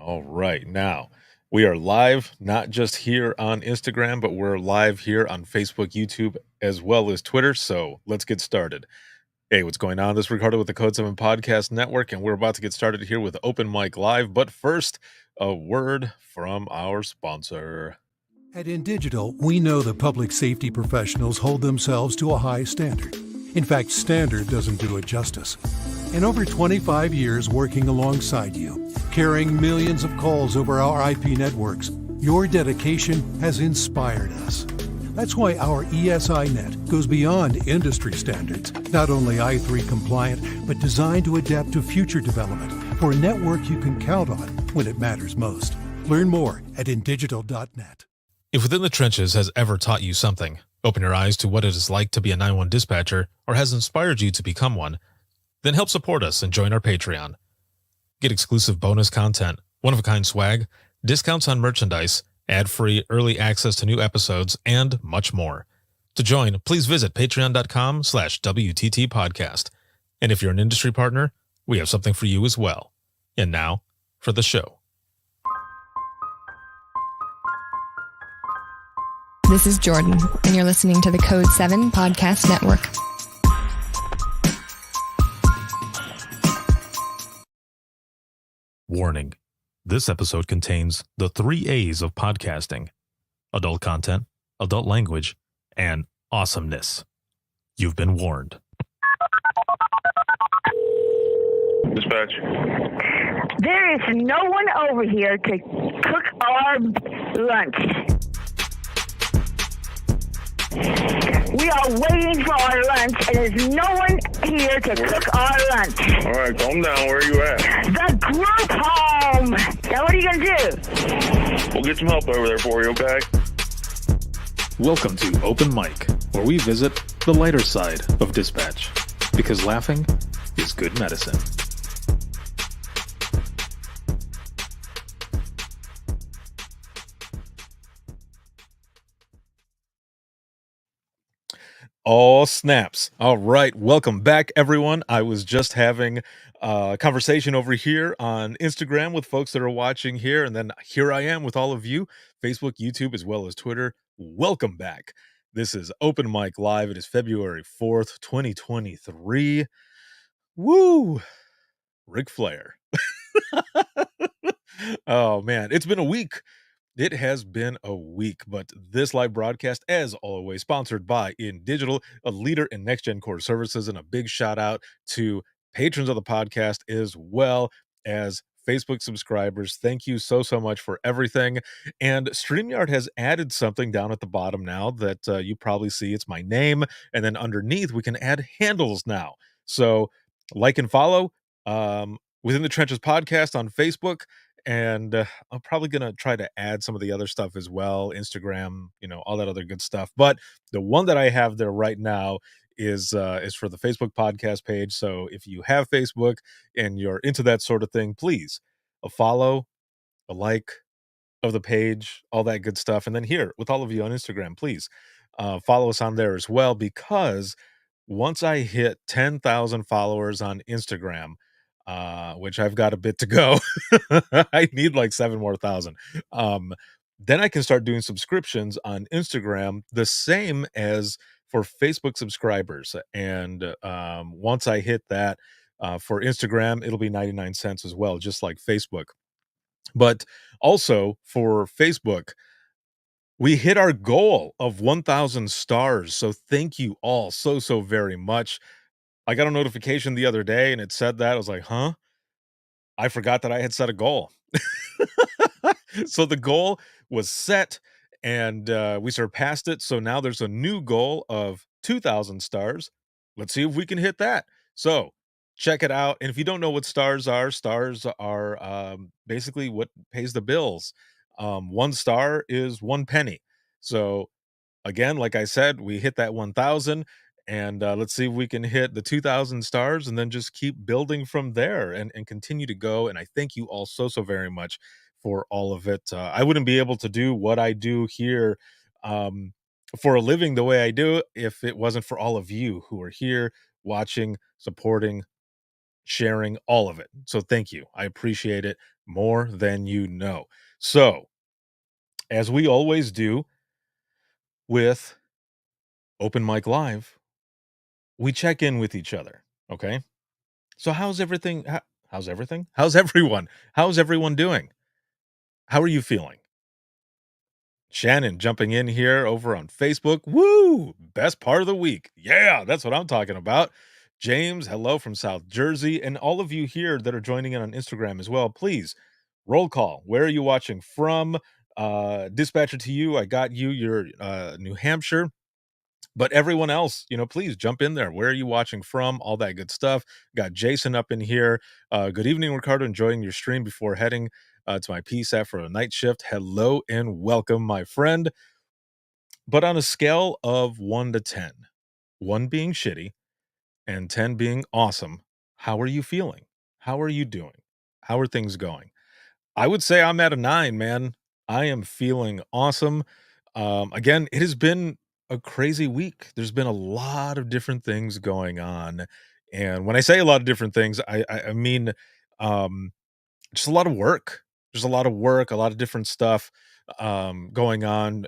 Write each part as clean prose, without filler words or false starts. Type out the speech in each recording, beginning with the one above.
All right. Now we are live, not just here on Instagram, but we're live here on Facebook, YouTube, as well as Twitter. So let's get started. Hey, what's going on? This is Ricardo with the Code 7 Podcast Network, and we're about to get started here with Open Mic Live. But first, a word from our sponsor. At InDigital, we know that public safety professionals hold themselves to a high standard. In fact, standard doesn't do it justice. In over 25 years working alongside you, carrying millions of calls over our IP networks, your dedication has inspired us. That's why our ESI Net goes beyond industry standards, not only i3 compliant, but designed to adapt to future development for a network you can count on when it matters most. Learn more at indigital.net. If Within the Trenches has ever taught you something, open your eyes to what it is like to be a 911 dispatcher, or has inspired you to become one, then help support us and join our Patreon. Get exclusive bonus content, one-of-a-kind swag, discounts on merchandise, ad-free early access to new episodes, and much more. To join, please visit patreon.com/WTT podcast. And if you're an industry partner, we have something for you as well. And now, for the show. This is Jordan, and you're listening to the Code 7 Podcast Network. Warning. This episode contains the 3 A's of podcasting: adult content, adult language, and awesomeness. You've been warned. Dispatch. There is no one over here to cook our lunch. We are waiting for our lunch, and there's no one here to cook our lunch. All right, calm down. Where are you at? The group home. Now, what are you going to do? We'll get some help over there for you, okay? Welcome to Open Mic, where we visit the lighter side of dispatch, because laughing is good medicine. All snaps. All right. Welcome back, everyone. I was just having a conversation over here on Instagram with folks that are watching here. And then here I am with all of you, Facebook, YouTube, as well as Twitter. Welcome back. This is Open Mic Live. It is February 4th, 2023. Woo! Ric Flair. Oh, man. It's been a week. It has been a week, but this live broadcast, as always, sponsored by InDigital, a leader in next-gen core services, and a big shout out to patrons of the podcast as well as Facebook subscribers. Thank you so much for everything. And StreamYard has added something down at the bottom now that you probably see. It's my name, and then underneath we can add handles now. So like and follow Within the Trenches podcast on Facebook. And I'm probably going to try to add some of the other stuff as well, Instagram, all that other good stuff. But the one that I have there right now is for the Facebook podcast page. So if you have Facebook and you're into that sort of thing, please a follow, a like of the page, all that good stuff. And then here with all of you on Instagram, please follow us on there as well, because once I hit 10,000 followers on Instagram, which I've got a bit to go. I need like 7 more thousand. Then I can start doing subscriptions on Instagram, the same as for Facebook subscribers. And once I hit that for Instagram, it'll be 99 cents as well, just like Facebook. But also for Facebook, we hit our goal of 1,000 stars. So thank you all so very much. I got a notification the other day and it said that. I was like, huh? I forgot that I had set a goal. So the goal was set and we surpassed it. So now there's a new goal of 2,000 stars. Let's see if we can hit that. So check it out. And if you don't know what stars are basically what pays the bills. 1 star is 1 penny. So again, like I said, we hit that 1,000. And let's see if we can hit the 2,000 stars and then just keep building from there and continue to go. And I thank you all so very much for all of it. I wouldn't be able to do what I do here for a living the way I do if it wasn't for all of you who are here watching, supporting, sharing, all of it. So thank you. I appreciate it more than you know. So, as we always do with Open Mic Live, we check in with each other. Okay. So, how's everything? How's everything? How's everyone? How's everyone doing? How are you feeling? Shannon jumping in here over on Facebook. Woo! Best part of the week. Yeah, that's what I'm talking about. James, hello from South Jersey. And all of you here that are joining in on Instagram as well, please roll call. Where are you watching from? Dispatcher to you. I got you. You're New Hampshire. But everyone else, please jump in there. Where are you watching from? All that good stuff. Got Jason up in here. Good evening, Ricardo. Enjoying your stream before heading to my PSAT for a night shift. Hello and welcome, my friend. But on a scale of 1 to 10, 1 being shitty and 10 being awesome, how are you feeling? How are you doing? How are things going? I would say I'm at a 9, man. I am feeling awesome. Again, it has been a crazy week. There's been a lot of different things going on. And when I say a lot of different things, I mean um, just a lot of work. There's a lot of work, a lot of different stuff going on,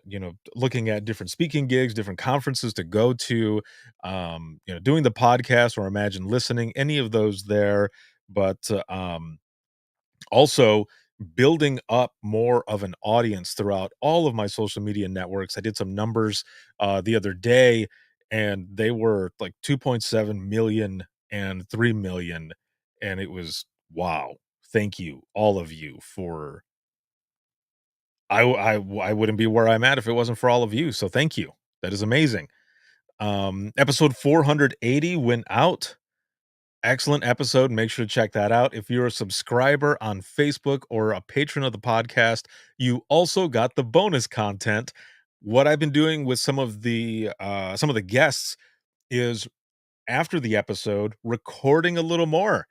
looking at different speaking gigs, different conferences to go to, doing the podcast or imagine listening, any of those there. But also building up more of an audience throughout all of my social media networks. I did some numbers the other day, and they were like 2.7 million and 3 million. And it was wow. Thank you, all of you, for I wouldn't be where I'm at if it wasn't for all of you. So thank you. That is amazing. Episode 480 went out. Excellent episode. Make sure to check that out. If you're a subscriber on Facebook or a patron of the podcast, you also got the bonus content. What I've been doing with some of the guests is after the episode, recording a little more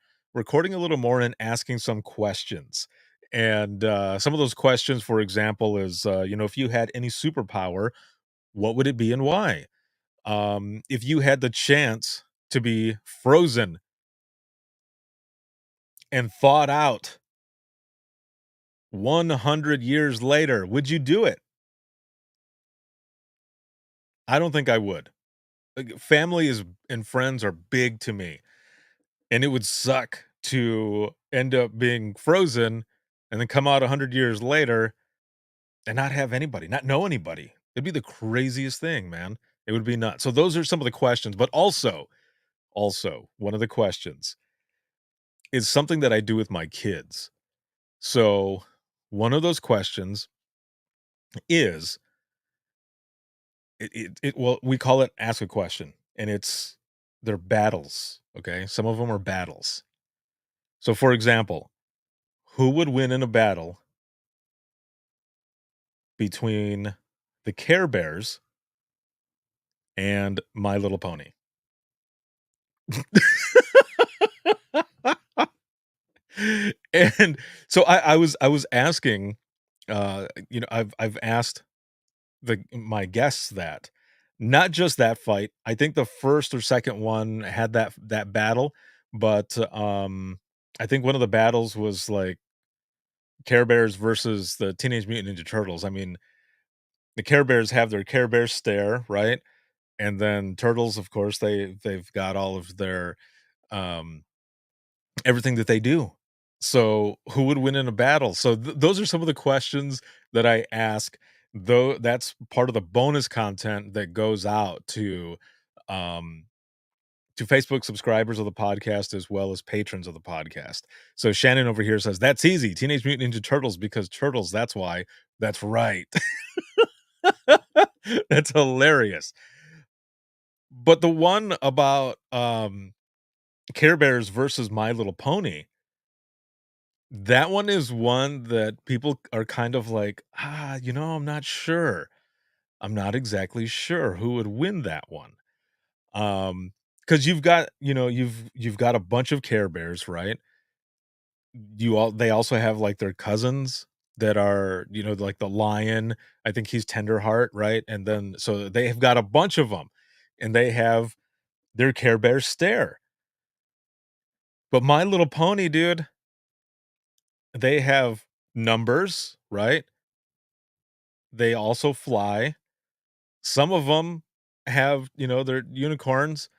and asking some questions. And some of those questions, for example, is if you had any superpower, what would it be and why? If you had the chance to be frozen and thawed out 100 years later, would you do it? I don't think I would. Like, family is and friends are big to me, and it would suck to end up being frozen and then come out 100 years later and not have anybody, not know anybody. It'd be the craziest thing, man. It would be nuts. So those are some of the questions, but also one of the questions is something that I do with my kids. So one of those questions is well, we call it ask a question, and they're battles. Okay. Some of them are battles. So for example, who would win in a battle between the Care Bears and My Little Pony? And so I was asking, I've asked my guests that, not just that fight. I think the first or second one had that battle, but I think one of the battles was like Care Bears versus the Teenage Mutant Ninja Turtles. I mean, the Care Bears have their Care Bear stare, right? And then Turtles, of course, they've got all of their um everything that they do. So, who would win in a battle? So, those are some of the questions that I ask, though that's part of the bonus content that goes out um, to Facebook subscribers of the podcast as well as patrons of the podcast. So, Shannon over here says, "That's easy. Teenage Mutant Ninja Turtles because turtles, that's why." That's right. That's hilarious. But the one about, Care Bears versus My Little Pony, that one is one that people are kind of like, I'm not sure. I'm not exactly sure who would win that one. Because you've got a bunch of Care Bears, right? They also have like their cousins that are, like the lion. I think he's Tenderheart, right? And then so they have got a bunch of them, and they have their Care Bear stare. But My Little Pony, dude, they have numbers, right? They also fly. Some of them have, they're unicorns.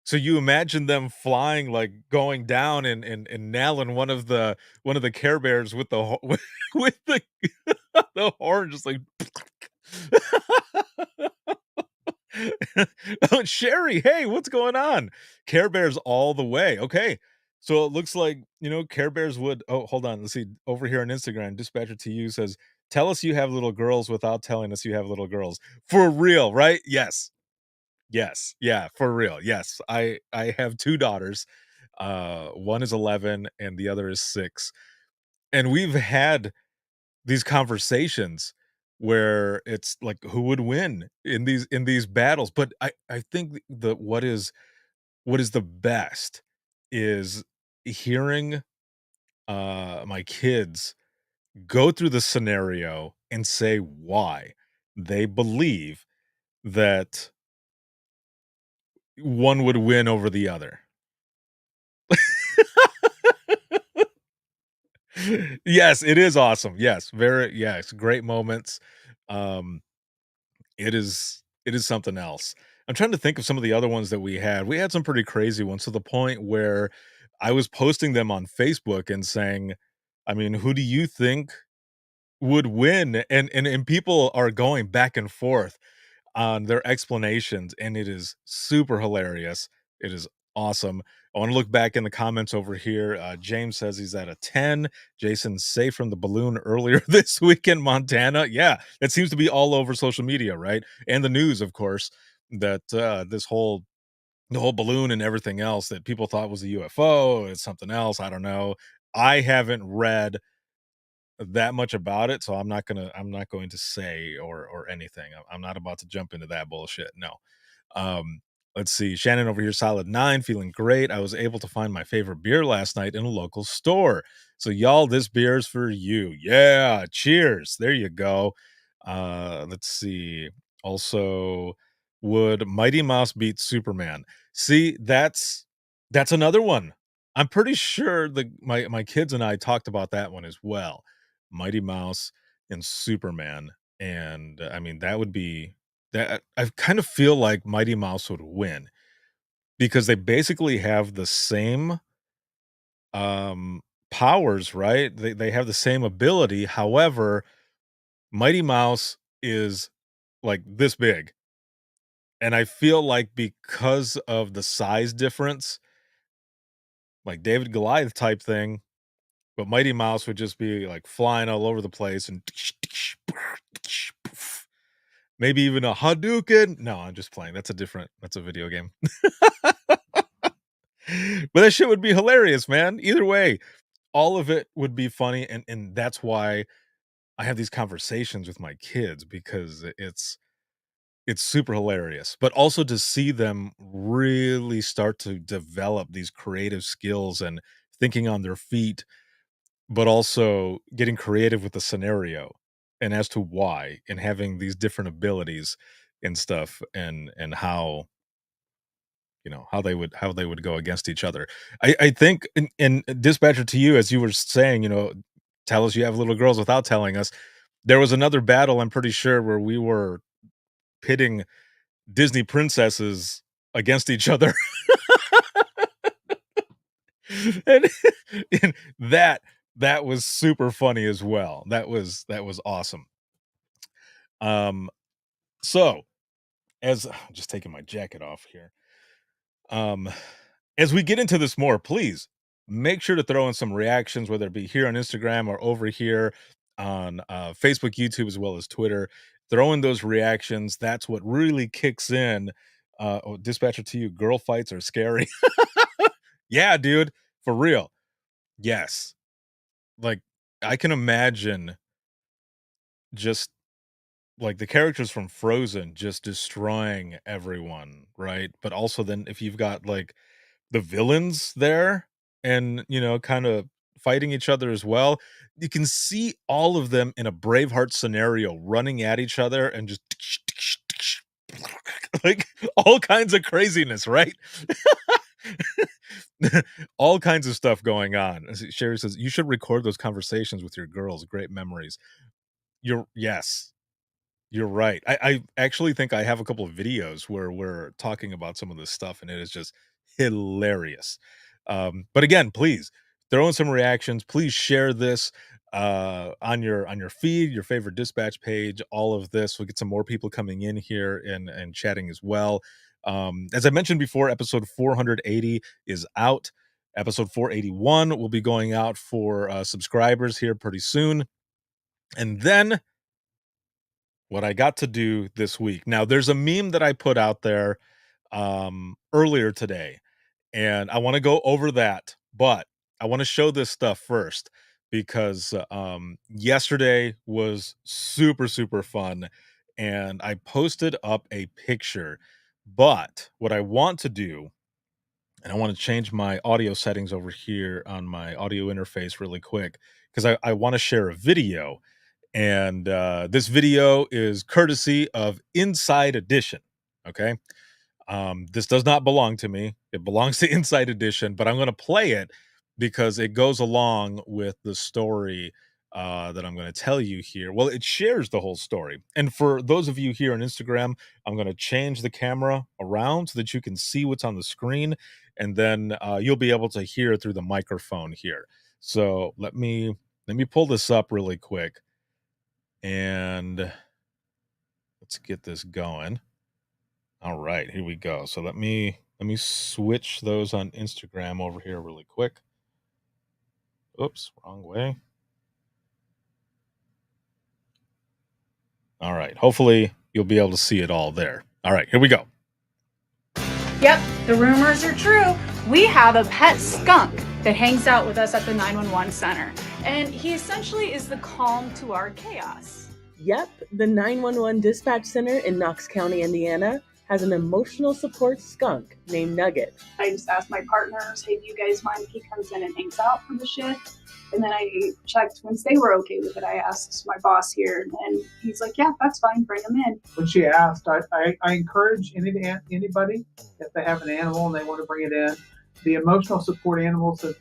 So you imagine them flying, like, going down and nailing one of the Care Bears with the with the the horn, just like "Oh, Sherry, hey, what's going on?" Care Bears all the way. Okay. So it looks like, Care Bears would hold on. Let's see. Over here on Instagram, Dispatcher to You says, "Tell us you have little girls without telling us you have little girls." For real, right? Yes. Yes. Yeah, for real. Yes. I have 2 daughters. One is 11 and the other is 6. And we've had these conversations where it's like who would win in these battles. But I think the what is the best is hearing my kids go through the scenario and say why they believe that one would win over the other. Yes, it is awesome. Yes, yes, great moments. Um, it is something else. I'm trying to think of some of the other ones that we had. We had some pretty crazy ones to the point where I was posting them on Facebook and saying, I mean, who do you think would win? And people are going back and forth on their explanations, and it is super hilarious. It is awesome. I want to look back in the comments over here. James says he's at a 10. Jason's safe from the balloon earlier this week in Montana. Yeah, it seems to be all over social media, right? And the news, of course, that the whole balloon and everything else that people thought was a UFO. It's something else. I don't know. I haven't read that much about it, so I'm not going to say or anything. I'm not about to jump into that bullshit. No. Um, let's see. Shannon over here, solid 9, feeling great. I was able to find my favorite beer last night in a local store. So y'all, this beer's for you. Yeah, cheers. There you go. Let's see. Also, would Mighty Mouse beat Superman? See, that's another one. I'm pretty sure my kids and I talked about that one as well. Mighty Mouse and Superman. And I mean, that would be that I kind of feel like Mighty Mouse would win because they basically have the same um powers, right? They have the same ability. However, Mighty Mouse is like this big. And I feel like because of the size difference, like David Goliath type thing, but Mighty Mouse would just be like flying all over the place and maybe even a Hadouken. No, I'm just playing. That's a video game. But that shit would be hilarious, man. Either way, all of it would be funny, and that's why I have these conversations with my kids because it's super hilarious. But also to see them really start to develop these creative skills and thinking on their feet, but also getting creative with the scenario and as to why and having these different abilities and stuff and how they would go against each other. I think in Dispatcher to You, as you were saying, tell us you have little girls without telling us. There was another battle, I'm pretty sure, where we were pitting Disney princesses against each other. and, and that was super funny as well. That was awesome. Um, so as I'm just taking my jacket off here. Um, as we get into this more, please make sure to throw in some reactions, whether it be here on Instagram or over here on Facebook, YouTube, as well as Twitter. Throw in those reactions. That's what really kicks in. Dispatcher to You, girl fights are scary. Yeah, dude, for real. Yes. Like, I can imagine just like the characters from Frozen just destroying everyone, right? But also then if you've got like the villains there and, kind of fighting each other as well, you can see all of them in a Braveheart scenario running at each other and just like all kinds of craziness, right? All kinds of stuff going on. Sherry says you should record those conversations with your girls. Great memories. Yes, you're right. I actually think I have a couple of videos where we're talking about some of this stuff, and it is just hilarious. But again, please throw in some reactions. Please share this on your feed, your favorite dispatch page. All of this, we'll get some more people coming in here and chatting as well. As I mentioned before, episode 480 is out. Episode 481 will be going out for subscribers here pretty soon. And then what I got to do this week. Now, there's a meme that I put out there earlier today, and I want to go over that, but I want to show this stuff first because yesterday was super, super fun, and I posted up a picture. But what I want to do, and I want to change my audio settings over here on my audio interface really quick because I want to share a video, and this video is courtesy of Inside Edition. Okay. This does not belong to me. It belongs to Inside Edition, but I'm going to play it because it goes along with the story that I'm going to tell you here. Well, it shares the whole story. And for those of you here on Instagram, I'm going to change the camera around so that you can see what's on the screen, and then you'll be able to hear through the microphone here. So let me pull this up really quick, and let's get this going. All right, here we go. So let me switch those on Instagram over here really quick. Oops, wrong way. All right, hopefully you'll be able to see it all there. All right, here we go. Yep, the rumors are true. We have a pet skunk that hangs out with us at the 911 center, and he essentially is the calm to our chaos. Yep, the 911 dispatch center in Knox County, Indiana, has an emotional support skunk named Nugget. I just asked my partners, hey, do you guys mind if he comes in and hangs out for the shift? And then I checked once they were okay with it. I asked my boss here, and he's like, yeah, that's fine, bring him in. When she asked, I encourage anybody, if they have an animal and they want to bring it in. The emotional support animals have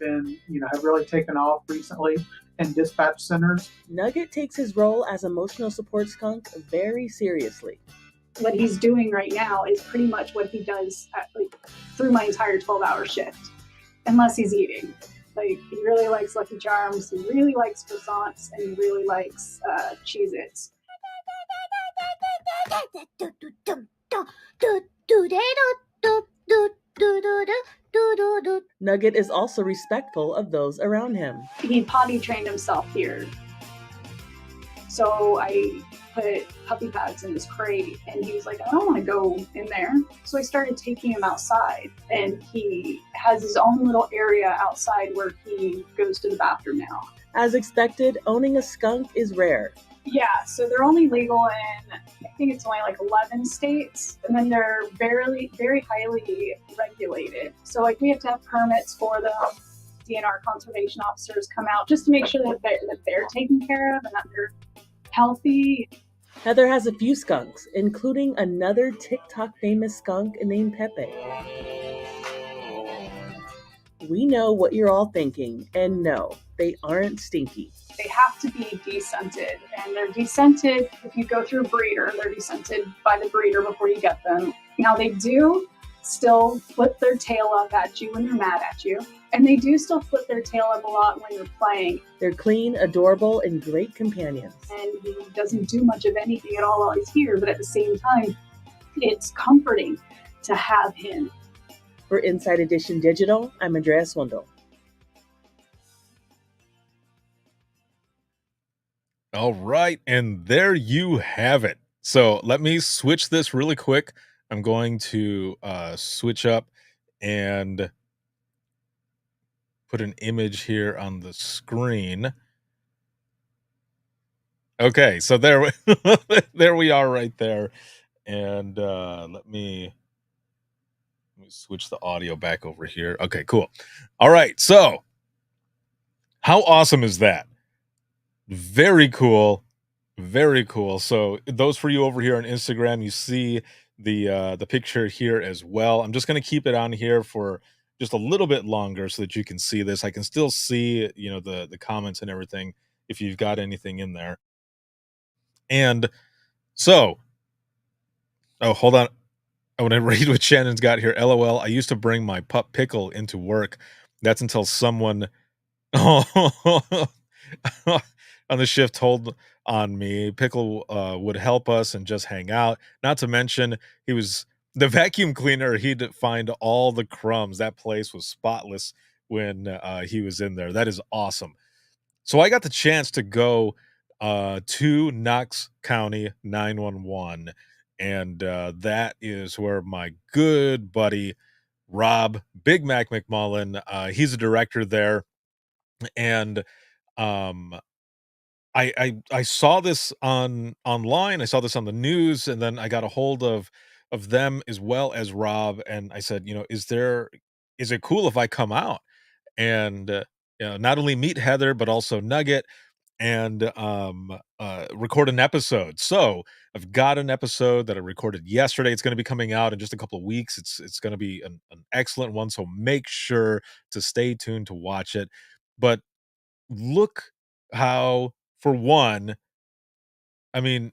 really taken off recently in dispatch centers. Nugget takes his role as emotional support skunk very seriously. What he's doing right now is pretty much what he does through my entire 12-hour shift, unless he's eating. He really likes Lucky Charms, he really likes croissants, and he really likes Cheez-Its. Nugget is also respectful of those around him. He potty trained himself here. So I put puppy pads in his crate, and he was like, I don't want to go in there. So I started taking him outside, and he has his own little area outside where he goes to the bathroom now. As expected, owning a skunk is rare. Yeah, so they're only legal in, I think it's only 11 states, and then they're very highly regulated. So we have to have permits for them. DNR conservation officers come out just to make sure that they're taken care of and that they're healthy. Heather has a few skunks, including another TikTok famous skunk named Pepe. We know what you're all thinking, and no, they aren't stinky. They have to be descented, and they're descented if you go through a breeder. They're descented by the breeder before you get them. Now, they do still flip their tail up at you when they're mad at you, and they do still flip their tail up a lot when you're playing. They're clean, adorable, and great companions. And he doesn't do much of anything at all while he's here, but at the same time, it's comforting to have him. For Inside Edition Digital, I'm Andrea Swindle. All right, and there you have it. So let me switch this really quick. I'm going to switch up and put an image here on the screen. Okay, so there we are right there. And let me switch the audio back over here. Okay, cool. All right, so how awesome is that? Very cool. Very cool. So those for you over here on Instagram, you see the picture here as well. I'm just going to keep it on here for just a little bit longer so that you can see this. I can still see, the comments and everything if you've got anything in there. And so, oh, hold on. I want to read what Shannon's got here. LOL. I used to bring my pup Pickle into work. That's until someone on the shift told on me. Pickle would help us and just hang out. Not to mention, he was the vacuum cleaner. He'd find all the crumbs. That place was spotless when he was in there. That is awesome. So I got the chance to go to Knox County 911, and that is where my good buddy Rob Big Mac McMullen, he's a director there, and um, I saw this online. I saw this on the news, and then I got a hold of them as well as Rob, and I said, is it cool if I come out and not only meet Heather but also Nugget and record an episode. So I've got an episode that I recorded yesterday. It's going to be coming out in just a couple of weeks. It's going to be an excellent one. So make sure to stay tuned to watch it. But look how, for one, I mean,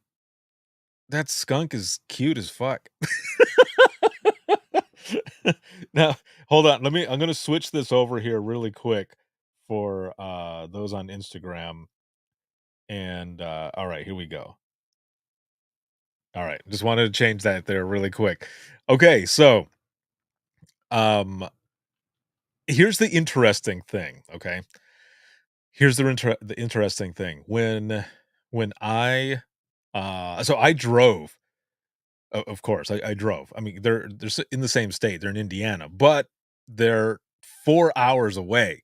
that skunk is cute as fuck. Now, hold on. I'm going to switch this over here really quick for those on Instagram. And all right, here we go. All right, just wanted to change that there really quick. Okay, so here's the interesting thing, okay? Here's the interesting thing. When I so I drove. Of course, I drove. I mean, they're in the same state. They're in Indiana, but they're 4 hours away.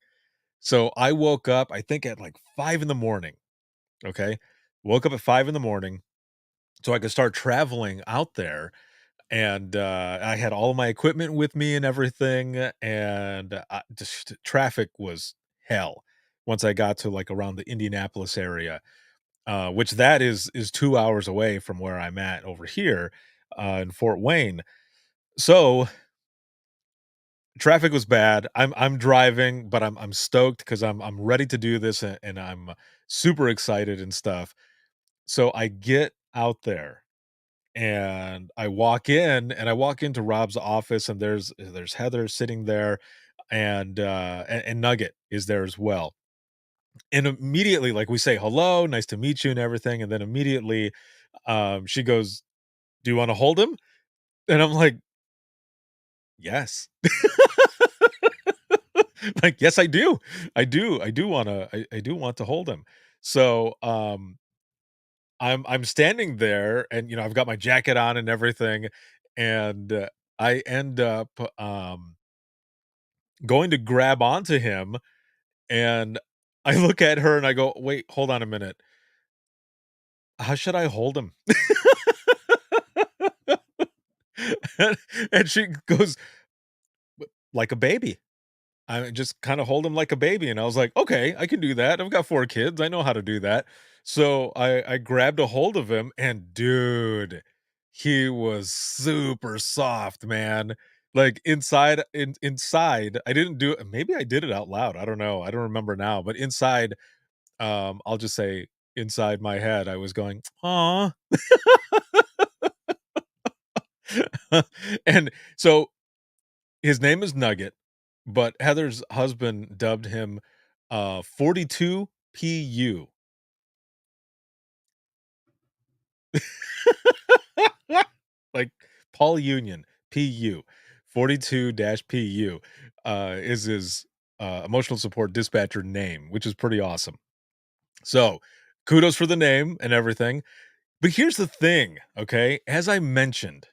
So I woke up, I think at like 5 in the morning, okay? Woke up at 5 in the morning so I could start traveling out there, and I had all my equipment with me and everything, and just traffic was hell once I got to like around the Indianapolis area, which that is 2 hours away from where I'm at over here in Fort Wayne. So traffic was bad. I'm driving, but I'm stoked because I'm ready to do this, and I'm super excited and stuff. So I get out there and I walk into Rob's office, and there's Heather sitting there, and Nugget is there as well. And immediately, like, we say hello, nice to meet you and everything, and then immediately she goes, "Do you want to hold him?" And I'm like, "Yes." Like, yes, I do. I do want to hold him. So I'm standing there, and I've got my jacket on and everything, and I end up going to grab onto him, and I look at her and I go, "Wait, hold on a minute. How should I hold him?" and, and she goes, "Like a baby." I just kind of hold him like a baby. And I was like, okay, I can do that. I've got 4 kids. I know how to do that. So I grabbed a hold of him, and dude, he was super soft, man. Like inside, I didn't do it. Maybe I did it out loud. I don't know. I don't remember now, but inside, I'll just say inside my head, I was going, "Aw." And so his name is Nugget, but Heather's husband dubbed him 42 PU. Like Paul Union, PU. 42-PU is his emotional support dispatcher name, which is pretty awesome. So, kudos for the name and everything. But here's the thing, okay? As I mentioned,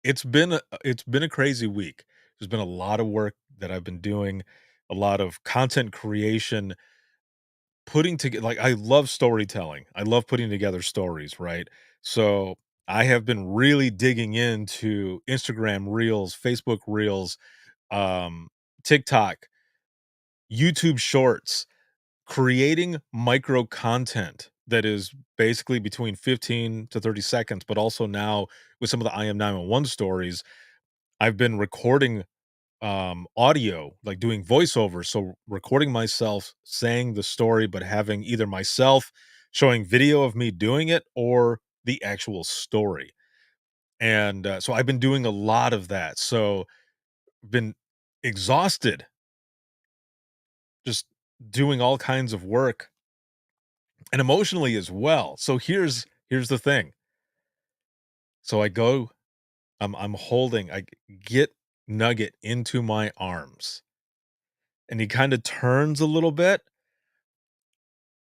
it's been a crazy week. There's been a lot of work that I've been doing, a lot of content creation, putting together, like, I love storytelling. I love putting together stories, right? So I have been really digging into Instagram Reels, Facebook Reels, um, TikTok, YouTube Shorts, creating micro content that is basically between 15 to 30 seconds, but also now with some of the I Am 911 stories, I've been recording audio, like doing voiceover, so recording myself saying the story, but having either myself showing video of me doing it or the actual story. And so I've been doing a lot of that. So been exhausted just doing all kinds of work and emotionally as well. So here's the thing. So I go, I'm holding, I get Nugget into my arms and he kind of turns a little bit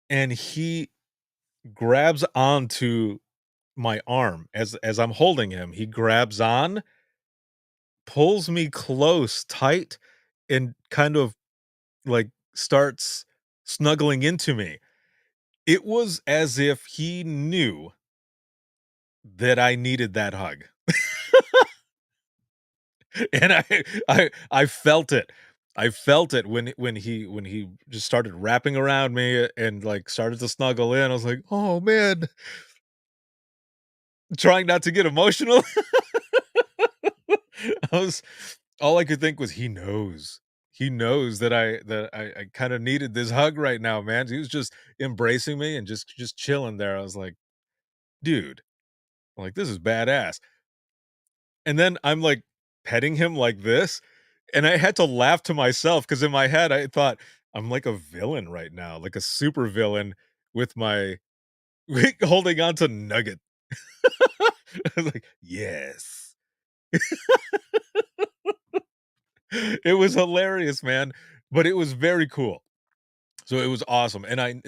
and he grabs onto my arm as I'm holding him. He grabs on, pulls me close, tight, and kind of like starts snuggling into me. It was as if he knew that I needed that hug. And I felt it. I felt it when he just started wrapping around me and, like, started to snuggle in. I was like, "Oh, man." Trying not to get emotional. I was all I could think was, "He knows. He knows that I kinda needed this hug right now, man." He was just embracing me and just chilling there. I was like, "Dude, like, this is badass." And then I'm, like, petting him like this, and I had to laugh to myself because in my head, I thought, "I'm like a villain right now, like a super villain with my holding on to Nugget." I was like, "Yes." It was hilarious, man, but it was very cool. So it was awesome, and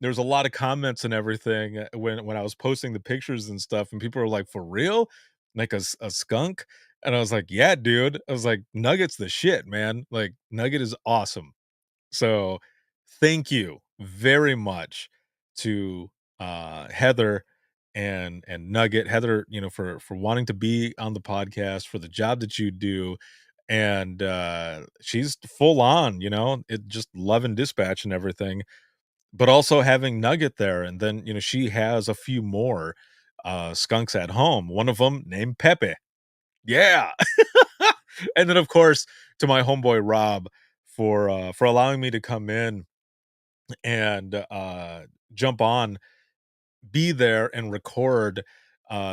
there's a lot of comments and everything, when I was posting the pictures and stuff, and people were like, "For real? Like a skunk?" And I was like, "Yeah, dude." I was like, "Nugget's the shit, man. Like, Nugget is awesome." So, thank you very much to, Heather and Nugget. Heather, for wanting to be on the podcast, for the job that you do, and, she's full on, it just loving dispatch and everything, but also having Nugget there, and then, she has a few more, skunks at home, one of them named Pepe. Yeah. And then, of course, to my homeboy Rob for allowing me to come in and, jump on, be there and record,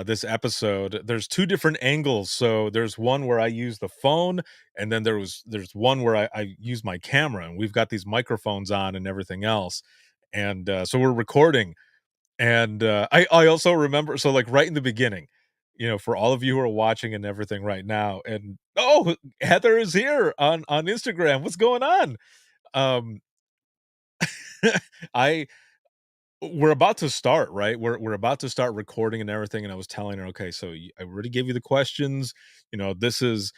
this episode. There's 2 different angles, so there's one where I use the phone, and then there's one where I use my camera, and we've got these microphones on and everything else, and, so we're recording, and, I also remember so, like, right in the beginning, for all of you who are watching and everything right now, and oh, Heather is here on Instagram. What's going on? Um, I we're about to start, right? We're about to start recording and everything, and I was telling her, "Okay, so I already gave you the questions. This is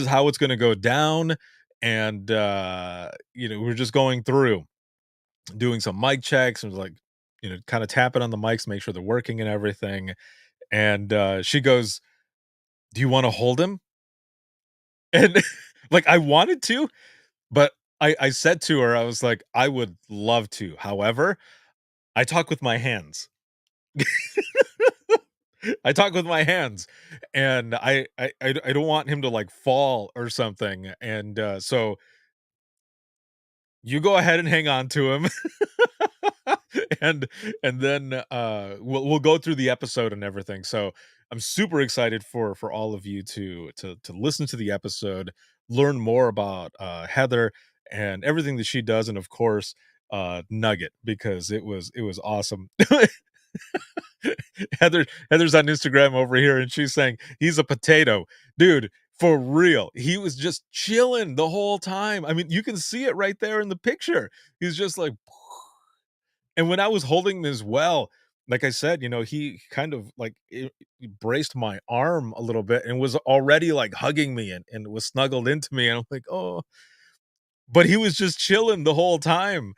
how it's gonna go down." And, we're just going through, doing some mic checks and, like, kinda tapping on the mics, make sure they're working and everything. And, she goes, "Do you wanna hold him?" And, like, I wanted to, but I said to her, I was like, "I would love to. However, I talk with my hands." I talk with my hands, and I don't want him to, like, fall or something, and, so you go ahead and hang on to him. and and then we'll go through the episode and everything. So I'm super excited for all of you to listen to the episode, learn more about Heather and everything that she does, and of course Nugget, because it was awesome. Heather's on Instagram over here, and she's saying he's a potato, dude. For real, he was just chilling the whole time. I mean, you can see it right there in the picture. He's just like, and when I was holding him as well, like I said, he kind of like he braced my arm a little bit and was already like hugging me and was snuggled into me. And I'm like, oh, but he was just chilling the whole time.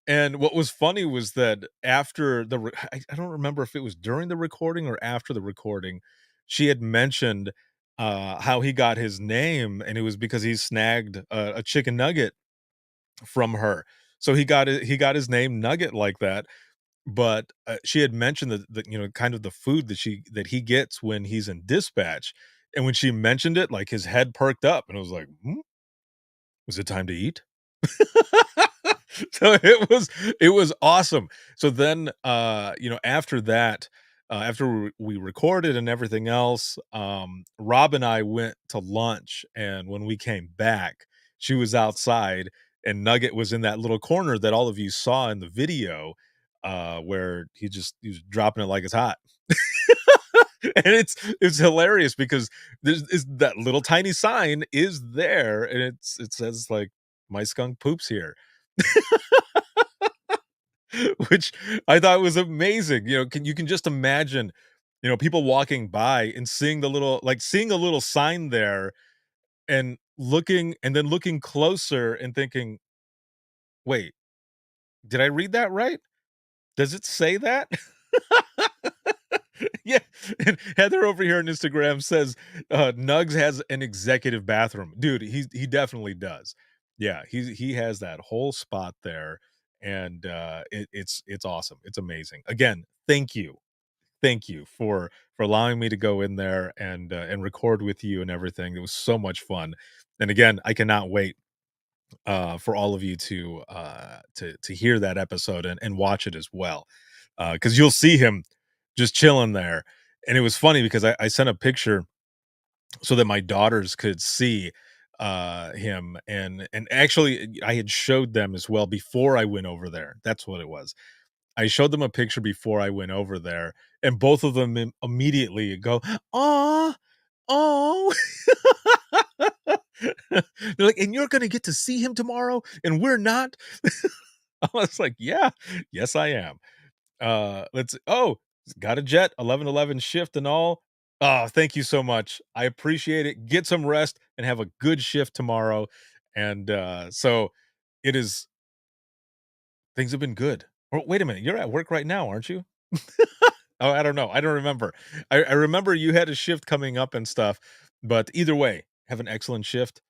And what was funny was that after I don't remember if it was during the recording or after the recording, she had mentioned how he got his name, and it was because he snagged a chicken nugget from her. So he got his name Nugget like that. But she had mentioned that kind of the food that he gets when he's in dispatch And when she mentioned it, like, his head perked up, and it was like, was it time to eat? So it was awesome. So then, after that, after we recorded and everything else, Rob and I went to lunch, and when we came back, she was outside, and Nugget was in that little corner that all of you saw in the video, where he was dropping it like it's hot. And it's hilarious because there's is that little tiny sign is there, and it says, like, "My skunk poops here." Which I thought was amazing. You can just imagine, people walking by and seeing seeing a little sign there and looking closer and thinking, "Wait, did I read that right? Does it say that?" Yeah, and Heather over here on Instagram says, "Nugs has an executive bathroom." Dude, he definitely does. Yeah, he has that whole spot there, and, it's awesome. It's amazing. Again, thank you. Thank you for allowing me to go in there and record with you and everything. It was so much fun. And again, I cannot wait, for all of you to hear that episode and watch it as well, because you'll see him just chilling there. And it was funny because I sent a picture so that my daughters could see him, and actually I had showed them as well before I went over there. That's what it was. I showed them a picture before I went over there, and both of them immediately go, "Aw, oh." They're like, "And you're gonna get to see him tomorrow, and we're not?" I was like, "Yeah, yes, I am." Got a jet, 11:11 shift and all. Oh, thank you so much. I appreciate it. Get some rest and have a good shift tomorrow. And so it is things have been good. Oh, wait a minute. You're at work right now, aren't you? Oh, I don't know. I don't remember. I remember you had a shift coming up and stuff, but either way, have an excellent shift.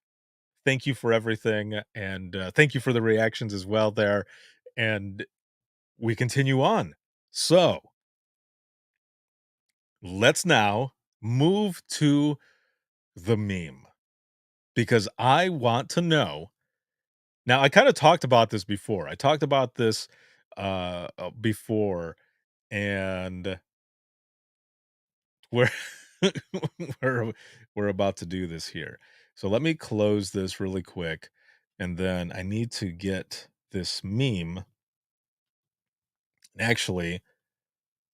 Thank you for everything, and thank you for the reactions as well there. And we continue on. So let's now move to the meme because I want to know. Now, I kind of talked about this before. I talked about this before, and we're we're we're about to do this here. So let me close this really quick, and then I need to get this meme. Actually,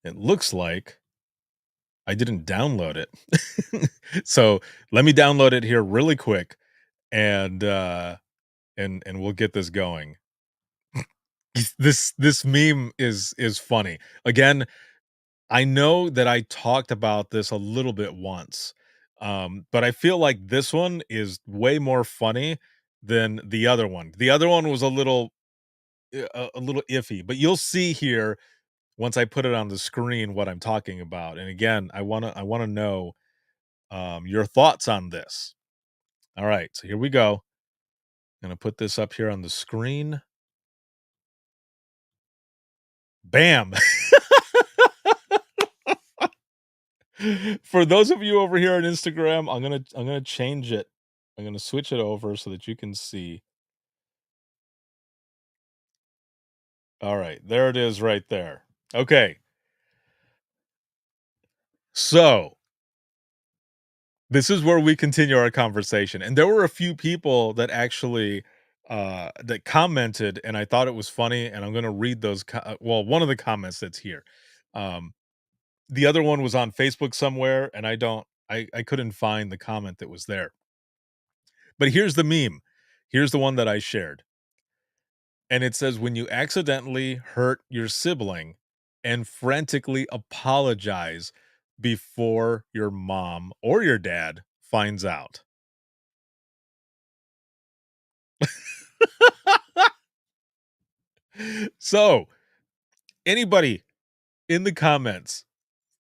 it looks like I didn't download it. So let me download it here really quick, and and we'll get this going. This meme is funny. Again, I know that I talked about this a little bit once, but I feel like this one is way more funny than the other one. The other one was a little iffy, but you'll see here once I put it on the screen what I'm talking about. And again, I wanna know your thoughts on this. All right, so here we go. Gonna put this up here on the screen. Bam. For those of you over here on Instagram, I'm gonna change it. I'm gonna switch it over so that you can see. All right, there it is right there. Okay. So this is where we continue our conversation. And there were a few people that actually that commented, and I thought it was funny, and I'm gonna read those well, one of the comments that's here. Um the other one was on Facebook somewhere, and I couldn't find the comment that was there. But here's the meme. Here's the one that I shared. And it says, "When you accidentally hurt your sibling and frantically apologize before your mom or your dad finds out." So, anybody in the comments,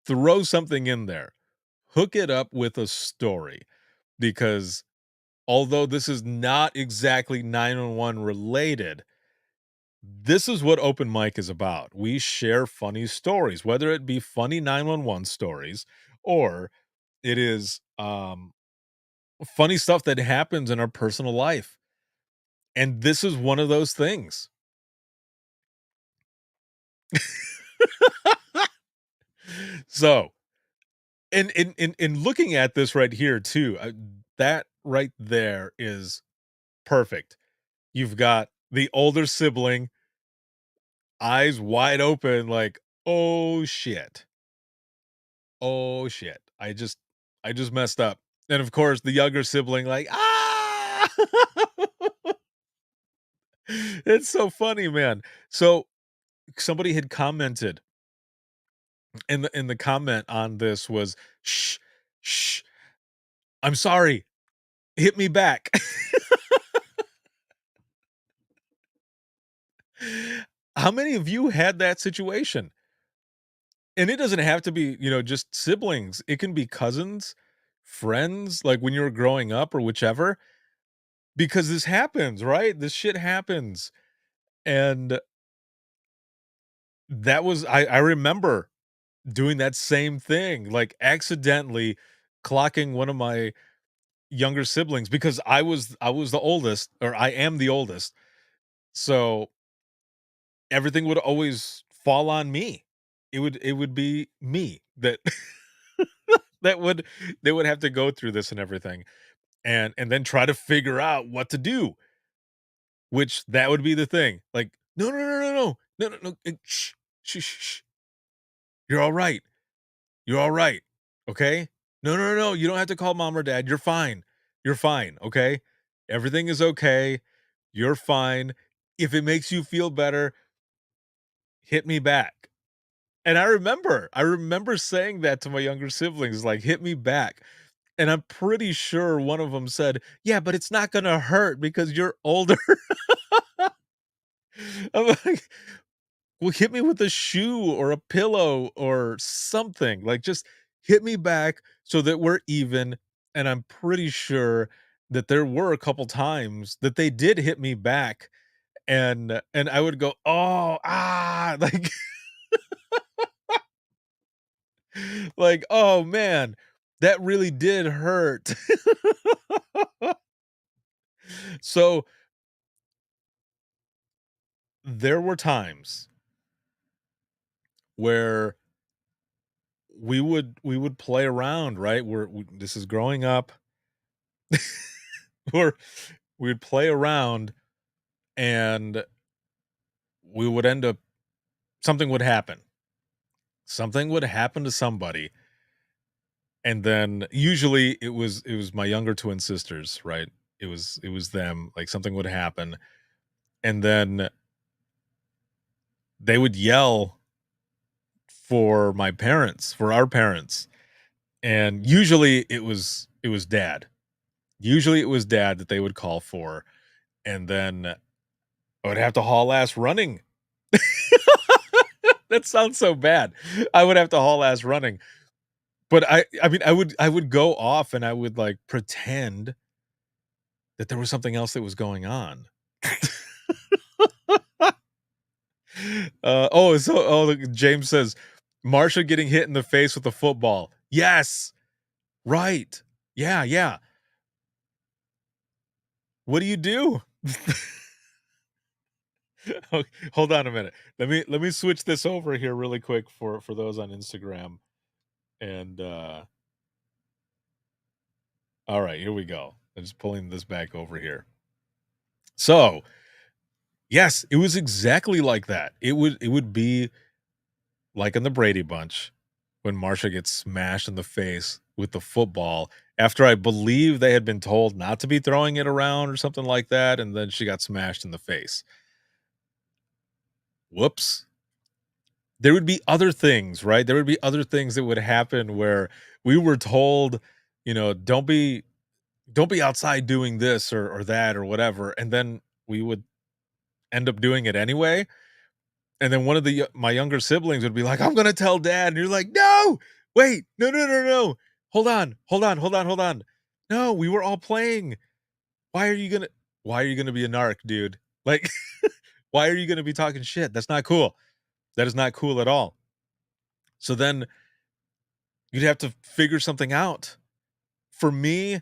throw something in there. Hook it up with a story because although this is not exactly 911 related, this is what open mic is about. We share funny stories, whether it be funny 911 stories or it is um, funny stuff that happens in our personal life. And this is one of those things. So, in looking at this right here too, that right there is perfect. You've got the older sibling, eyes wide open, like, "Oh shit. Oh shit. I just messed up." And of course, the younger sibling, like, "Ah!" It's so funny, man. So somebody had commented, in the comment on this was, "Shh, shh, I'm sorry. Hit me back." How many of you had that situation? And it doesn't have to be, just siblings. It can be cousins, friends, like when you were growing up or whichever, because this happens, right? This shit happens. And I remember doing that same thing, like accidentally clocking one of my younger siblings because I was the oldest, or I am the oldest. So everything would always fall on me. It would be me that that would they would have to go through this and everything, and then try to figure out what to do, which that would be the thing. Like, no, no, no, no, no, no, no, no, shh, shh, shh, shh. You're all right. You're all right. Okay. No, no, no, no. You don't have to call mom or dad. You're fine. You're fine. Okay. Everything is okay. You're fine. If it makes you feel better, hit me back. And I remember saying that to my younger siblings, like, hit me back. And I'm pretty sure one of them said, "Yeah, but it's not gonna hurt because you're older." I'm like, "Well, hit me with a shoe or a pillow or something. Like, just hit me back so that we're even." And I'm pretty sure that there were a couple times that they did hit me back, and I would go, "Oh, ah," like like, "Oh, man, that really did hurt." So, there were times where we would play around, right? This is growing up, where we'd play around, and we would end up something would happen. Something would happen to somebody, and then usually it was my younger twin sisters, right? It was them. Like, something would happen, and then they would yell for my parents, for our parents, and usually it was dad. Usually it was dad that they would call for, and then I would have to haul ass running. That sounds so bad. I would have to haul ass running. But I mean, I would go off and I would, like, pretend that there was something else that was going on. Look, James says, "Marsha getting hit in the face with a football." Yes, right. Yeah, yeah. What do you do? Hold on a minute. Let me switch this over here really quick for those on Instagram. And all right, here we go. I'm just pulling this back over here. So, yes, it was exactly like that. It would be like in the Brady Bunch when Marsha gets smashed in the face with the football after I believe they had been told not to be throwing it around or something like that, and then she got smashed in the face. Whoops. There would be other things, right? There would be other things that would happen where we were told, don't be outside doing this or that or whatever, and then we would end up doing it anyway. And then one of my younger siblings would be like, "I'm gonna tell dad," and you're like, "No, wait, no, no, no, no, hold on, hold on, hold on, hold on. No, we were all playing. Why are you gonna why are you gonna be a narc, dude? Like, why are you gonna be talking shit? That's not cool. That is not cool at all." So then you'd have to figure something out. For me,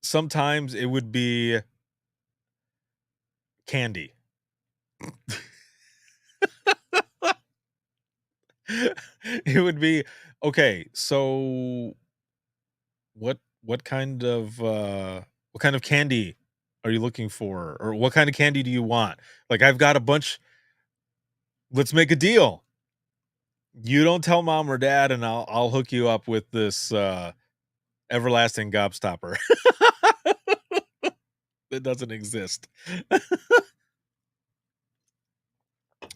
sometimes it would be candy. It would be okay, so what kind of what kind of candy are you looking for? Or what kind of candy do you want? Like I've got a bunch. Let's make a deal. You don't tell mom or dad, and I'll hook you up with this everlasting gobstopper. It doesn't exist.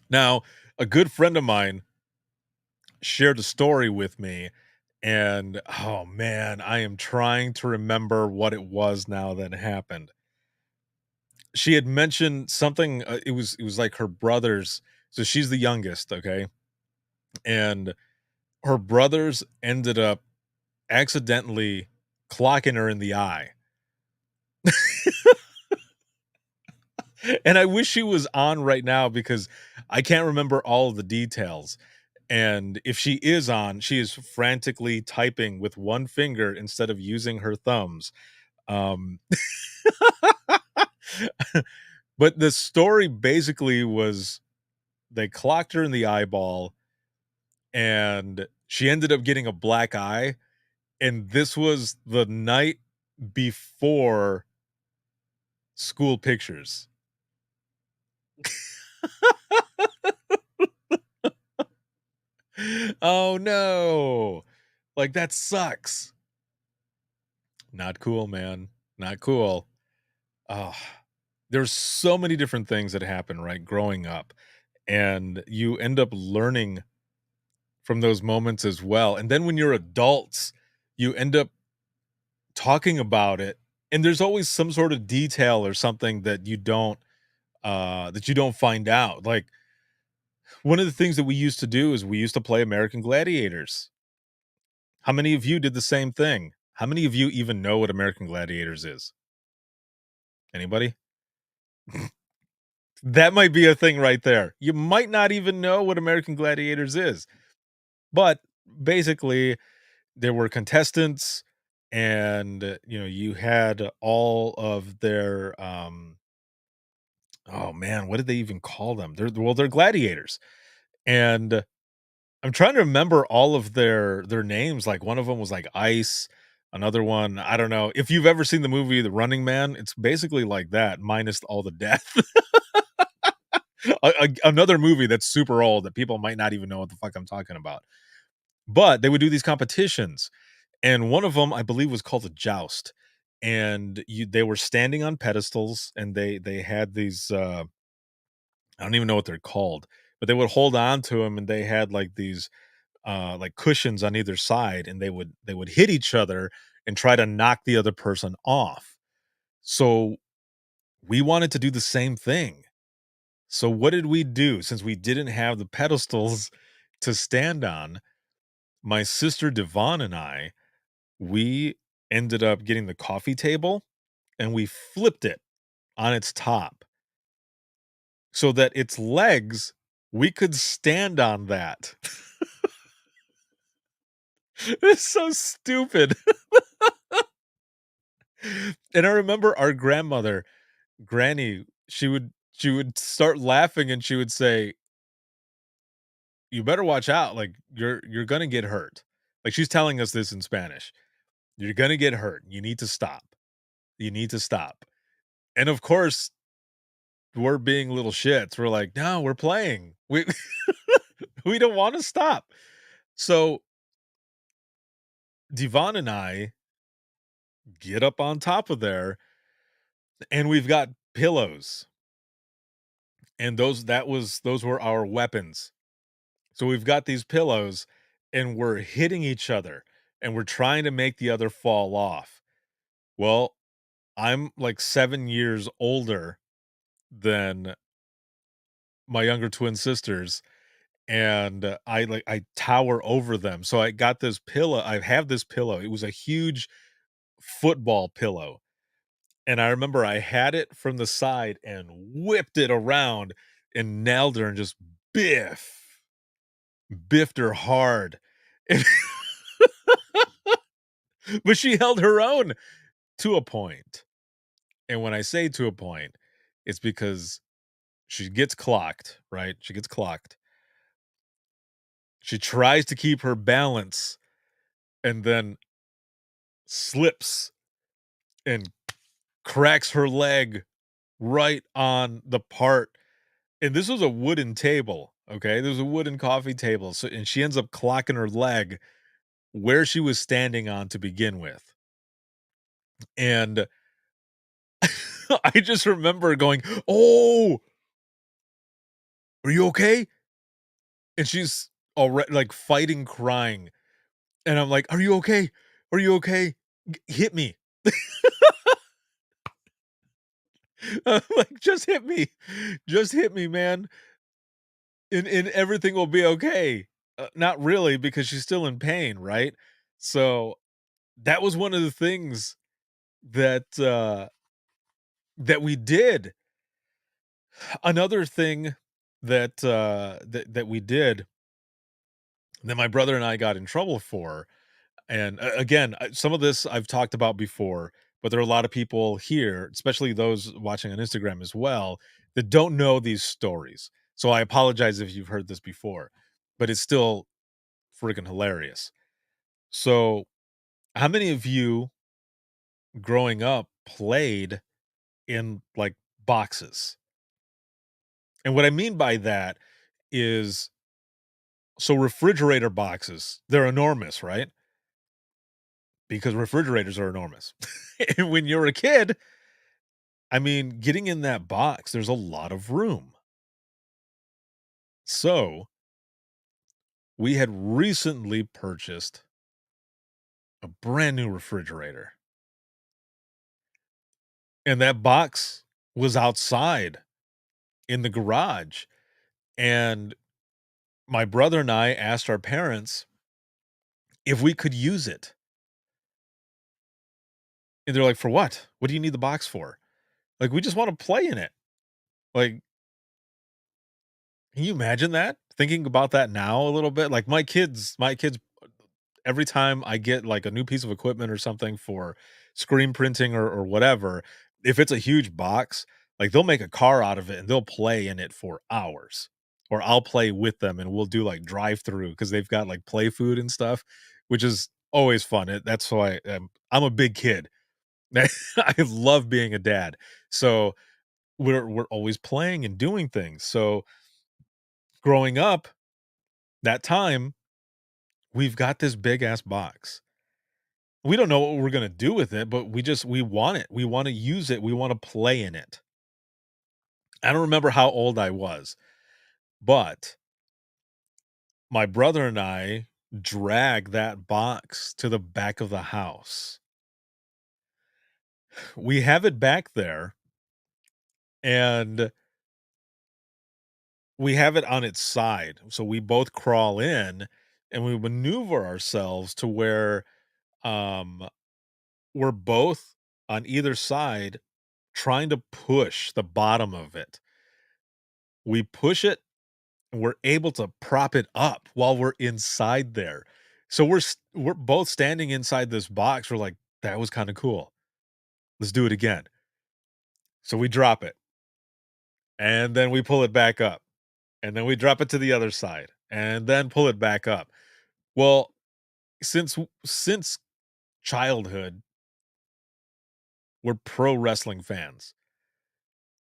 Now, a good friend of mine shared a story with me, and oh man, I am trying to remember what it was now that happened. She had mentioned something, it was like her brothers, so she's the youngest, okay? And her brothers ended up accidentally clocking her in the eye. And I wish she was on right now because I can't remember all of the details. And if she is on, she is frantically typing with one finger instead of using her thumbs. Um, but the story basically was they clocked her in the eyeball and she ended up getting a black eye. And this was the night before school pictures. Oh no. Like that sucks. Not cool, man. Not cool. Oh, there's so many different things that happen, right? Growing up. And you end up learning from those moments as well. And then when you're adults, you end up talking about it. And there's always some sort of detail or something that you don't find out. Like one of the things that we used to do is we used to play American Gladiators. How many of you did the same thing? How many of you even know what American Gladiators is? Anybody? That might be a thing right there. You might not even know what American Gladiators is. But basically, there were contestants and you had all of their oh man, what did they even call them? They're gladiators. And I'm trying to remember all of their names. Like one of them was like Ice, another one, I don't know. If you've ever seen the movie The Running Man, it's basically like that, minus all the death. Another movie that's super old that people might not even know what the fuck I'm talking about. But they would do these competitions, and one of them, I believe, was called a joust. And they were standing on pedestals, and they had these I don't even know what they're called, but they would hold on to them, and they had like these like cushions on either side, and they would hit each other and try to knock the other person off. So we wanted to do the same thing. So what did we do since we didn't have the pedestals to stand on? My sister Devon and I, we ended up getting the coffee table and we flipped it on its top so that its legs, we could stand on that. It's so stupid. And I remember our grandmother, Granny, she would start laughing and she would say, "You better watch out. Like you're gonna get hurt." Like she's telling us this in Spanish. You're gonna get hurt. You need to stop. You need to stop. And of course, we're being little shits. We're like, no, we're playing. We we don't want to stop. So Devon and I get up on top of there, and we've got pillows. And those were our weapons. So we've got these pillows and we're hitting each other and we're trying to make the other fall off. Well, I'm like 7 years older than my younger twin sisters, and I tower over them. So I got this pillow. I have this pillow. It was a huge football pillow. And I remember I had it from the side and whipped it around and nailed her and just biffed her hard. And But she held her own to a point. And when I say to a point, it's because she gets clocked, right? She gets clocked. She tries to keep her balance and then slips and cracks her leg right on the part. And this was a wooden table, okay? There was a wooden coffee table. So, and she ends up clocking her leg where she was standing on to begin with. And I just remember going, "Oh, are you okay?" And she's already like fighting crying. And I'm like, "Are you okay? Are you okay? Hit me." I'm like, "Just hit me. Just hit me, man. And everything will be okay." Not really, because she's still in pain, right? So that was one of the things that that we did. Another thing that we did that my brother and I got in trouble for, and again, some of this I've talked about before, but there are a lot of people here, especially those watching on Instagram as well, that don't know these stories. So I apologize if you've heard this before, but it's still freaking hilarious. So, how many of you growing up played in like boxes? And what I mean by that is, so refrigerator boxes, they're enormous, right? Because refrigerators are enormous. And when you're a kid, I mean, getting in that box, there's a lot of room. So, we had recently purchased a brand new refrigerator. And that box was outside in the garage. And my brother and I asked our parents if we could use it. And they're like, "For what? What do you need the box for?" Like, "We just want to play in it." Like, can you imagine that? Thinking about that now a little bit, like my kids, every time I get like a new piece of equipment or something for screen printing or whatever, if it's a huge box, like they'll make a car out of it and they'll play in it for hours. Or I'll play with them and we'll do like drive through because they've got like play food and stuff, which is always fun. That's why I'm a big kid. I love being a dad. So we're always playing and doing things. So growing up, that time, we've got this big ass box. We don't know what we're gonna do with it, but we want it. We wanna use it. We wanna play in it. I don't remember how old I was, but my brother and I drag that box to the back of the house. We have it back there, and we have it on its side. So we both crawl in and we maneuver ourselves to where um we're both on either side trying to push the bottom of it. We push it and we're able to prop it up while we're inside there. So we're both standing inside this box. We're like, that was kind of cool. Let's do it again. So we drop it and then we pull it back up and then we drop it to the other side and then pull it back up. Well, since childhood, we're pro wrestling fans.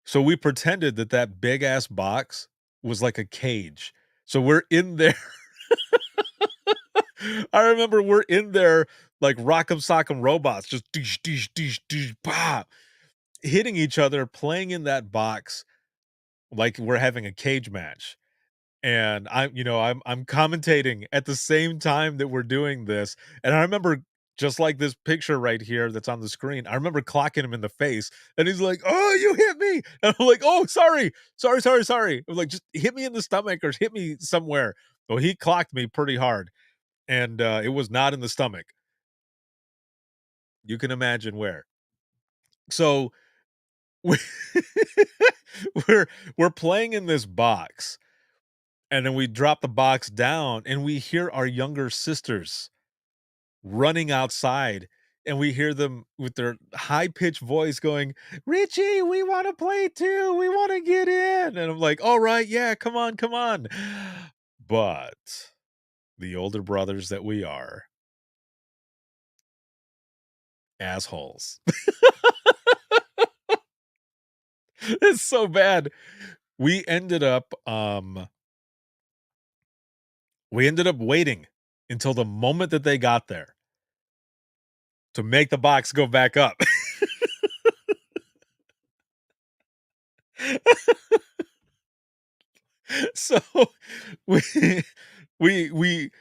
So we pretended that that big ass box was like a cage. So we're in there. I remember we're in there like Rock'em Sock'em Robots, just dish, dish, dish, dish, bah, hitting each other, playing in that box like we're having a cage match. And I'm commentating at the same time that we're doing this. And I remember, just like this picture right here that's on the screen, I remember clocking him in the face and he's like, "Oh, you hit me." And I'm like, "Oh, sorry. Sorry, sorry, sorry." I'm like, "Just hit me in the stomach or hit me somewhere." Well, he clocked me pretty hard and it was not in the stomach. You can imagine where. So we we're we're playing in this box and then we drop the box down and we hear our younger sisters running outside, and we hear them with their high-pitched voice going, "Richie, we wanna play too, we wanna get in," and I'm like, "Alright, yeah, come on, come on." But the older brothers that we are, assholes. It's so bad. We ended up, waiting until the moment that they got there to make the box go back up. So we we we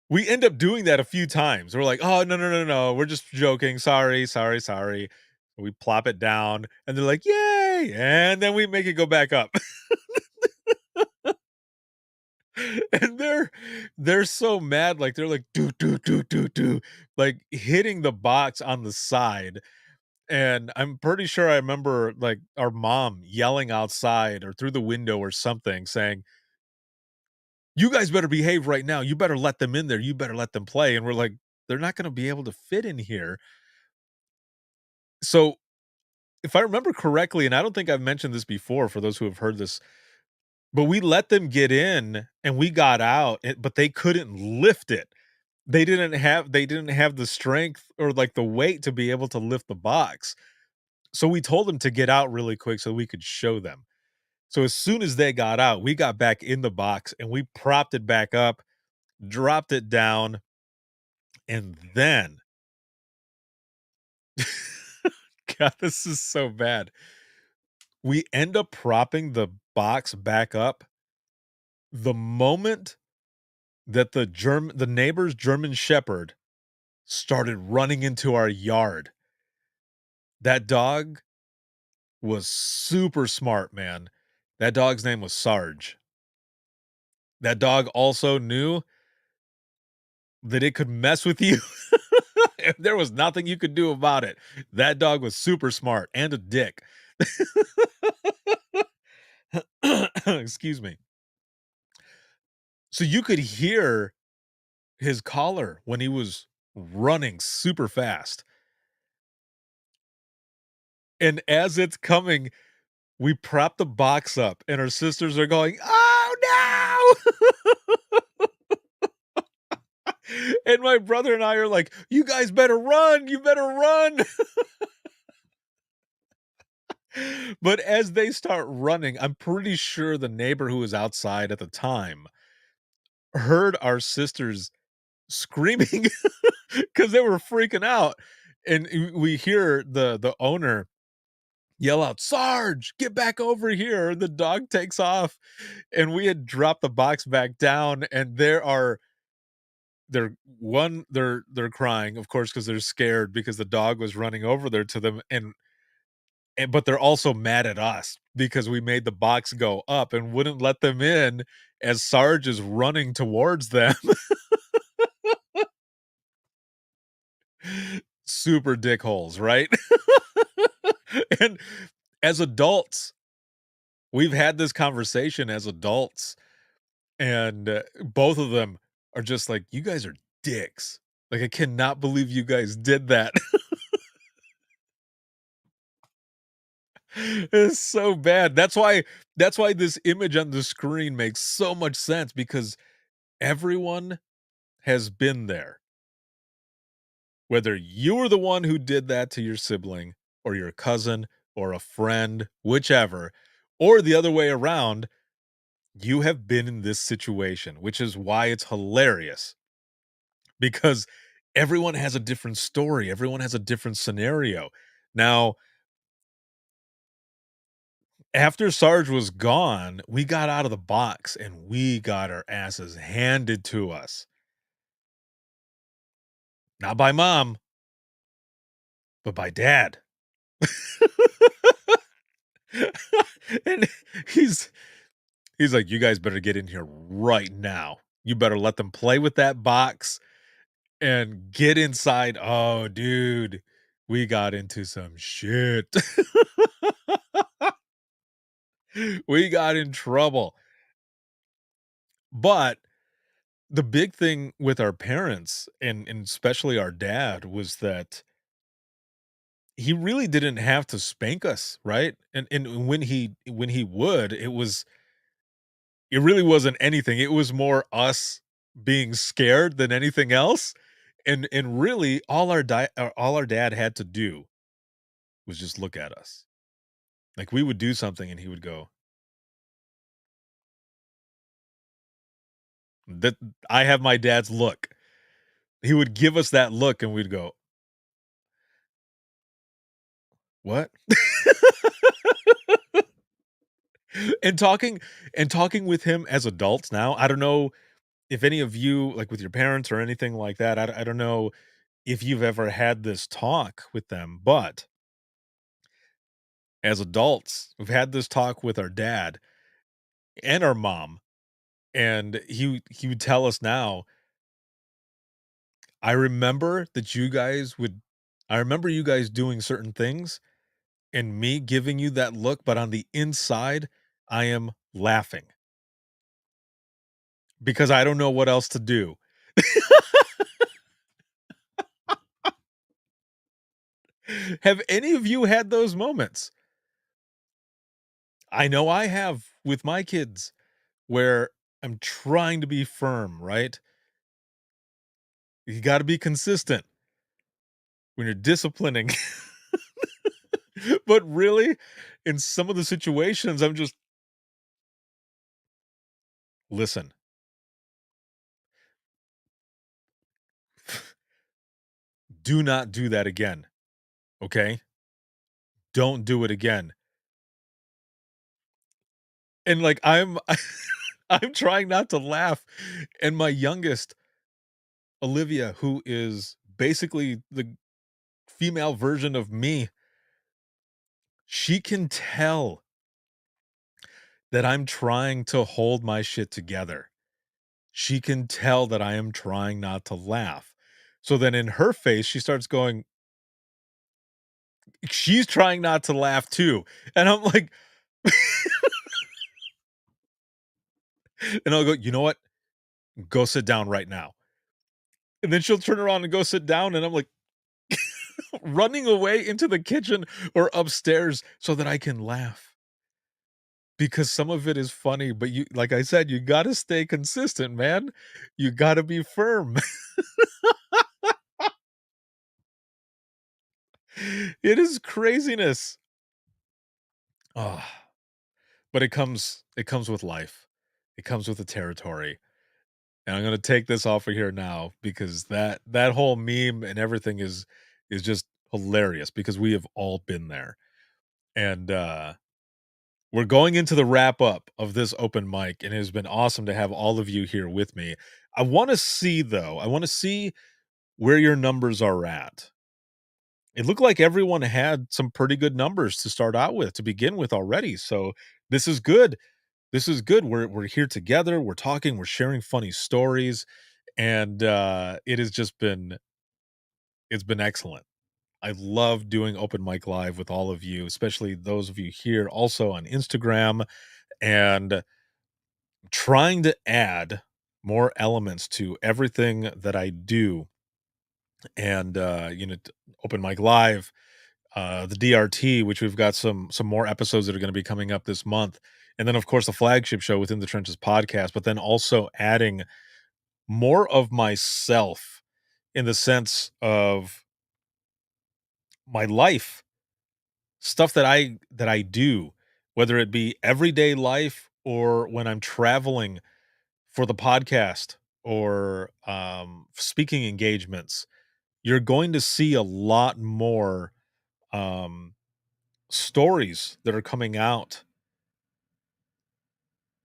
we end up doing that a few times. We're like, "Oh, no, no, no, no, we're just joking. Sorry, sorry, sorry." We plop it down and they're like, "Yay!" And then we make it go back up. And they're so mad, like they're like, "Do, do, do, do, do," like hitting the box on the side. And I'm pretty sure I remember like our mom yelling outside or through the window or something saying, "You guys better behave right now. You better let them in there. You better let them play." And we're like, "They're not going to be able to fit in here." So, if I remember correctly, and I don't think I've mentioned this before for those who have heard this, but we let them get in and we got out, but they couldn't lift it. They didn't have the strength or like the weight to be able to lift the box. So we told them to get out really quick so we could show them. So as soon as they got out, we got back in the box and we propped it back up, dropped it down, and then God, this is so bad. We end up propping the box back up the moment that the neighbor's German Shepherd started running into our yard. That dog was super smart, man. That dog's name was Sarge. That dog also knew that it could mess with you. And there was nothing you could do about it. That dog was super smart and a dick. Excuse me. So you could hear his collar when he was running super fast. And as it's coming, we prop the box up and our sisters are going, "Oh no!" And my brother and I are like, "You guys better run, you better run." But as they start running, I'm pretty sure the neighbor who was outside at the time heard our sisters screaming because they were freaking out. And we hear the owner yell out, "Sarge, get back over here." The dog takes off and we had dropped the box back down and they're crying, of course, because they're scared because the dog was running over there to them and but they're also mad at us because we made the box go up and wouldn't let them in as Sarge is running towards them. Super dickholes, right? And as adults, we've had this conversation as adults, and both of them are just like, "You guys are dicks. Like, I cannot believe you guys did that." It's so bad. That's why this image on the screen makes so much sense because everyone has been there. Whether you were the one who did that to your sibling or your cousin or a friend, whichever, or the other way around, you have been in this situation, which is why it's hilarious because everyone has a different story, everyone has a different scenario. Now, after Sarge was gone, we got out of the box and we got our asses handed to us. Not by mom, but by dad. And he's like, "You guys better get in here right now. You better let them play with that box and get inside." Oh, dude, we got into some shit. We got in trouble. But the big thing with our parents and especially our dad was that he really didn't have to spank us, right? And when he would, it really wasn't anything. It was more us being scared than anything else. And really all our dad had to do was just look at us. Like we would do something and he would go, "That I have my dad's look." He would give us that look and we'd go, "What?" and talking and talking with him as adults now, I don't know if any of you, like with your parents or anything like that, I don't know if you've ever had this talk with them, but as adults, we've had this talk with our dad and our mom, and he would tell us now, "I remember that you guys would I remember you guys doing certain things and me giving you that look, but on the inside, I am laughing because I don't know what else to do." Have any of you had those moments? I know I have with my kids where I'm trying to be firm, right? You gotta be consistent when you're disciplining. But really, in some of the situations, I'm just, "Listen, do not do that again, okay? Don't do it again." And, like, I'm trying not to laugh, and my youngest, Olivia, who is basically the female version of me, she can tell that I'm trying to hold my shit together. She can tell that I am trying not to laugh. So then in her face, she starts going, she's trying not to laugh too. And I'm like, and I'll go, "You know what? Go sit down right now." And then she'll turn around and go sit down. And I'm like running away into the kitchen or upstairs so that I can laugh. Because some of it is funny, but you, like I said, you got to stay consistent, man. You got to be firm. It is craziness. Oh, but it comes with life. It comes with the territory. And I'm gonna take this off of here now because that whole meme and everything is just hilarious because we have all been there. And we're going into the wrap up of this open mic, and it has been awesome to have all of you here with me. I want to see though, I want to see where your numbers are at. It looked like everyone had some pretty good numbers to start out with to begin with already. So this is good. This is good. We're here together. We're talking. We're sharing funny stories, and it has just been it's been excellent. I love doing open mic live with all of you, especially those of you here also on Instagram, and trying to add more elements to everything that I do. And open mic live, the DRT, which we've got some more episodes that are going to be coming up this month, and then of course the flagship show Within the Trenches podcast. But then also adding more of myself in the sense of my life, stuff that I do, whether it be everyday life or when I'm traveling for the podcast or speaking engagements. You're going to see a lot more um, stories that are coming out,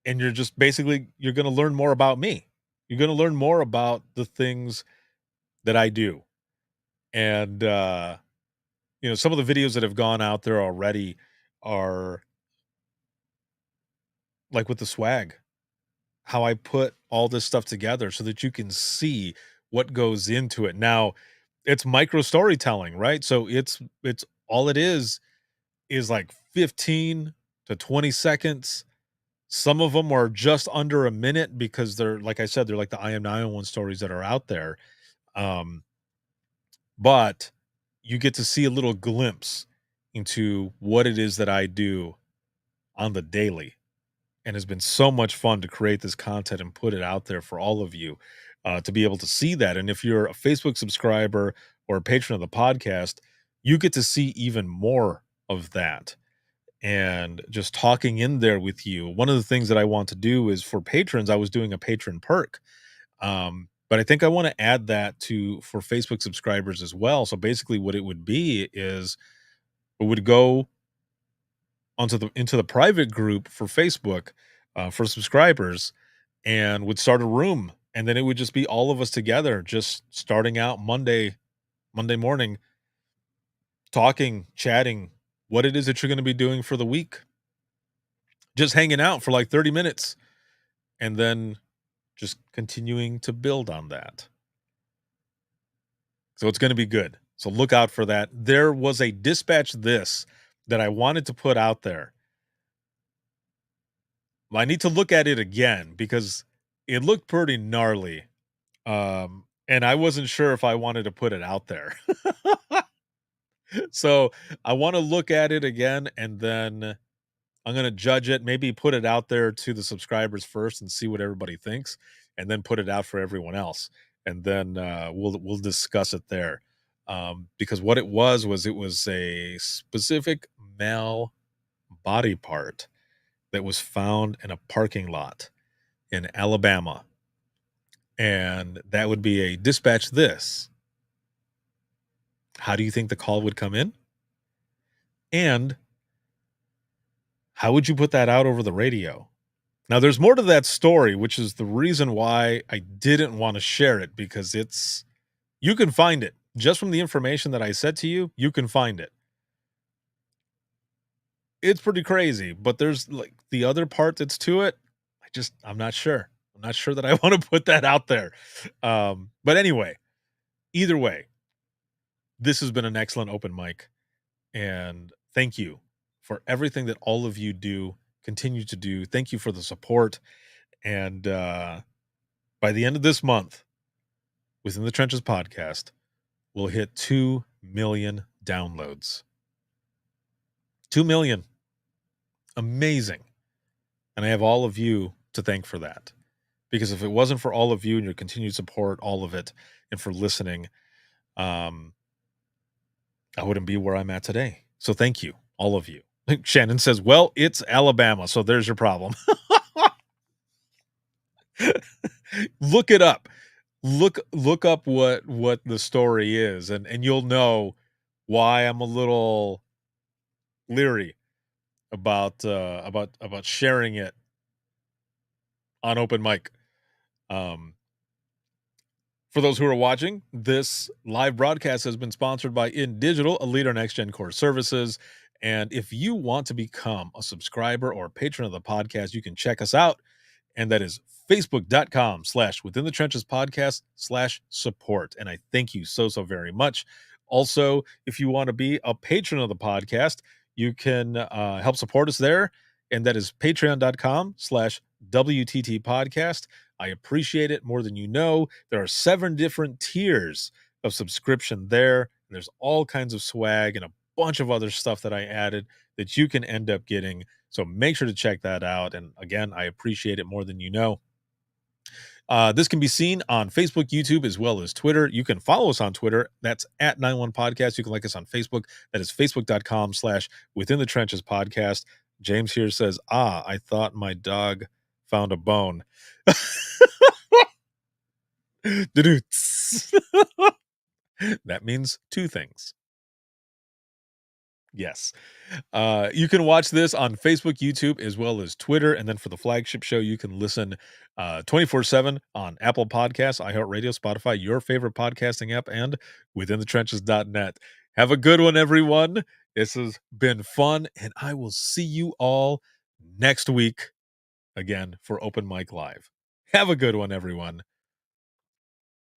and you're just basically you're going to learn more about me. You're going to learn more about the things that I do, and some of the videos that have gone out there already are like with the swag, how I put all this stuff together so that you can see what goes into it. Now, it's micro storytelling, right? So it's all it is like 15 to 20 seconds, Some of them are just under a minute because they're, like I said, they're like the I Am 911 stories that are out there. But you get to see a little glimpse into what it is that I do on the daily. And it's been so much fun to create this content and put it out there for all of you to be able to see that. And if you're a Facebook subscriber or a patron of the podcast, you get to see even more of that. And just talking in there with you. One of the things that I want to do is for patrons, I was doing a patron perk. But I think I want to add that for Facebook subscribers as well. So basically what it would be is it would go into the private group for Facebook for subscribers and would start a room. And then it would just be all of us together, just starting out Monday morning, talking, chatting, what it is that you're going to be doing for the week. Just hanging out for like 30 minutes and then just continuing to build on that. So it's going to be good. So look out for that. There was a dispatch this that I wanted to put out there. I need to look at it again because it looked pretty gnarly. And I wasn't sure if I wanted to put it out there. So I want to look at it again and then I'm going to judge it, maybe put it out there to the subscribers first and see what everybody thinks, and then put it out for everyone else. And then we'll discuss it there. Because what it was a specific male body part that was found in a parking lot in Alabama. And that would be a dispatch this. How do you think the call would come in? And how would you put that out over the radio? Now, there's more to that story, which is the reason why I didn't want to share it, because you can find it. Just from the information that I said to you, you can find it. It's pretty crazy, but there's like the other part that's to it. I'm not sure. I'm not sure that I want to put that out there. But anyway, either way, this has been an excellent open mic. And thank you for everything that all of you do, continue to do. Thank you for the support. And by the end of this month, Within the Trenches podcast, we'll hit 2 million downloads. 2 million. Amazing. And I have all of you to thank for that. Because if it wasn't for all of you and your continued support, all of it, and for listening, I wouldn't be where I'm at today. So thank you, all of you. Shannon says, well, it's Alabama, so there's your problem. Look it up. Look up what the story is, and you'll know why I'm a little leery about sharing it on open mic. For those who are watching, this live broadcast has been sponsored by InDigital, a leader in next-gen core services. And if you want to become a subscriber or a patron of the podcast, you can check us out. And that is facebook.com/Within the Trenches podcast/support. And I thank you so very much. Also, if you want to be a patron of the podcast, you can help support us there. And that is patreon.com/WTT podcast. I appreciate it more than you know. There are 7 different tiers of subscription there. And there's all kinds of swag and a bunch of other stuff that I added that you can end up getting. So make sure to check that out. And again, I appreciate it more than you know. This can be seen on Facebook, YouTube, as well as Twitter. You can follow us on Twitter. That's @91podcast. You can like us on Facebook. That is facebook.com/Within the Trenches podcast. James here says, I thought my dog found a bone. That means 2 things. Yes. You can watch this on Facebook, YouTube, as well as Twitter. And then for the flagship show, you can listen 24/7 on Apple Podcasts, iHeartRadio, Spotify, your favorite podcasting app, and withinthetrenches.net. Have a good one, everyone. This has been fun, and I will see you all next week again for Open Mic Live. Have a good one, everyone.